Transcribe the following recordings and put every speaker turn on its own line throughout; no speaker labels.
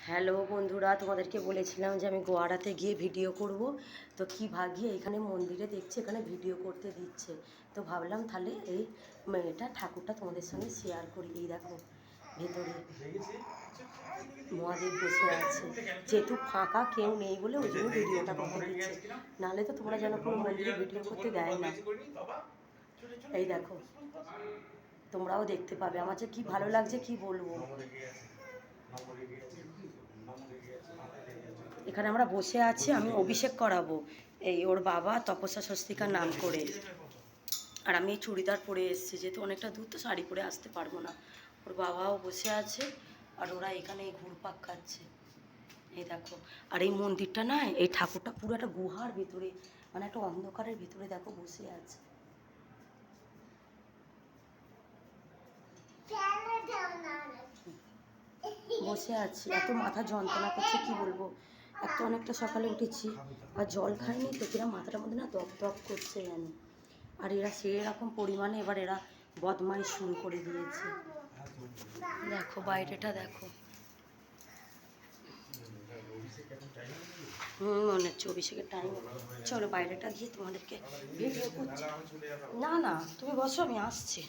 Hello বন্ধুরা, তোমাদেরকে বলেছিলাম যে আমি গোয়ারাতে গিয়ে ভিডিও করব। তো কি ভাগিয়ে এখানে মন্দিরে দেখছি এখানে ভিডিও করতে দিচ্ছে। তো ভাবলাম তাহলে এই মেয়েটা ঠাকুরটা তোমাদের সঙ্গে শেয়ার করি। এই দেখো ভেতরে মহাদেব বসে আছে, যেহেতু ফাঁকা কেউ নেই বলে ওই জন্য ভিডিওটা করতে দিচ্ছে, নাহলে তো তোমরা যেন কোনো মন্দিরে ভিডিও করতে দেয় না। এই দেখো তোমরাও দেখতে পাবে, আমার যে কি ভালো লাগছে কি বলবো। এখানে আমরা বসে আছি, আমি অভিষেক করাবো এই ওর বাবা তপস্যা স্বস্তিকার নাম করে। আর আমি চুড়িদার পরে এসেছি, যেহেতু অনেকটা দূর তো শাড়ি পরে আসতে পারবো না। ওর বাবাও বসে আছে আর ওরা এখানে ঘুরপাক খাচ্ছে। এই দেখো, আর এই মন্দিরটা না, এই ঠাকুরটা পুরো একটা গুহার ভেতরে, মানে একটা অন্ধকারের ভেতরে দেখো বসে আছে। বসে আছি, এত মাথা যন্ত্রণা করছে কি বলবো। একটা অনেকটা সকালে উঠেছি আর জল খাইনি তো, কিরম মাথাটার মধ্যে না দপ দপ করছে যেন। আর এরা সেরকম পরিমাণে এবার এরা বদমাইশ শুরু করে দিয়েছে। দেখো বাইরেটা দেখো, মনে হচ্ছে অভিষেকের টাইম। চলো বাইরেটা গিয়ে তোমাদেরকে ভিডিও করছি। না না তুমি বসো, আমি আসছি,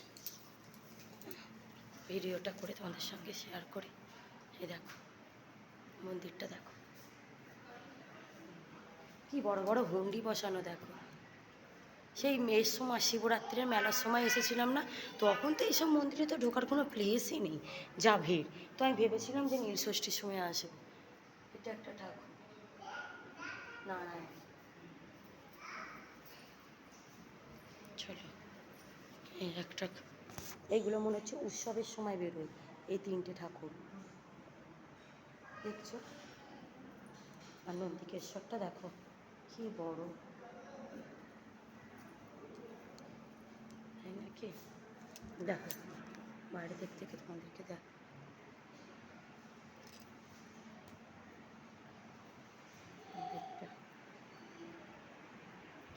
ভিডিওটা করে তোমাদের সঙ্গে শেয়ার করি। এই দেখো মন্দিরটা দেখো, কি বড় বড় হুন্ডি বসানো। দেখো সেই মেয়ের সময় শিবরাত্রির মেলার সময় এসেছিলাম না, তখন তো এইসব মন্দিরে তো ঢোকার কোনো প্লেসই নেই, যা ভিড়। তো আমি ভেবেছিলাম যে নীলষষ্ঠীর সময় আসবো। এটা একটা ঠাকুর না, চলো এই একটা, এইগুলো মনে হচ্ছে উৎসবের সময় বেরোয়। এই তিনটে ঠাকুর দেখছো, আর নন্দিকেশ্বরটা দেখো কি বড়, তাই নাকি? দেখো বাইরে দেখতে তোমাদেরকে দেখো,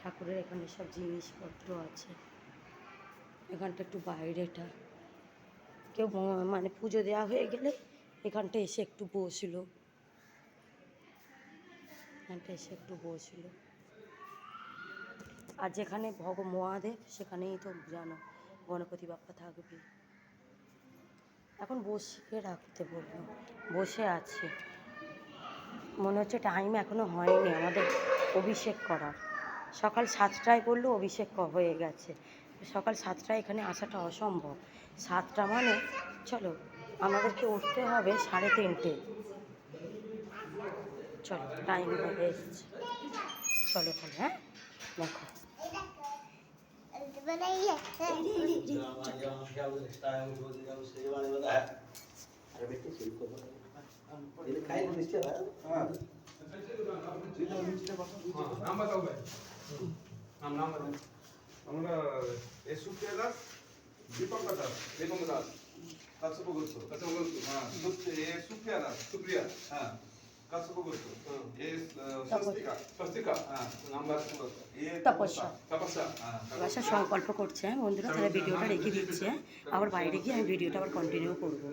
ঠাকুরের এখানে সব জিনিসপত্র আছে। এখানটা একটু বাইরেটা, কেউ মানে পুজো দেওয়া হয়ে গেলে এখানটা এসে একটু বসলো, এখানটা এসে একটু বসলো। আর যেখানে মহাদেব সেখানেই তো জানো গণপতি বাপ্পা থাকবে। এখন বসিয়ে রাখতে বললো, বসে আছে। মনে হচ্ছে টাইম এখনো হয়নি আমাদের অভিষেক করার। সকাল 7টায় বললো অভিষেক হয়ে গেছে, সকাল 7টায় এখানে আসাটা অসম্ভব। 7টা মানে চলো আমাদেরকে উঠতে হবে 3:30। চলো টাইম হয়ে এসছে, চলো তাহলে। হ্যাঁ দেখো
আমরা সুপ্রিয়া দাস, দীপঙ্কর দাস, দীপঙ্কর দাস, কাশ্যপগুপ্ত, কাশ্যপগুপ্ত, হ্যাঁ, সুপ্রিয়া দাস, সুপ্রিয়া, হ্যাঁ, কাশ্যপগুপ্ত, স্বস্তিকা, স্বস্তিকা, হ্যাঁ, নাম্বার
তপস্যা।
তপস্যা, হ্যাঁ,
বাসা সংকল্প করছে। হ্যাঁ বন্ধুরা, তাহলে ভিডিওটা রেখে দিচ্ছে, আবার বাইরে গিয়ে আমি ভিডিওটা আবার কন্টিনিউ করবো।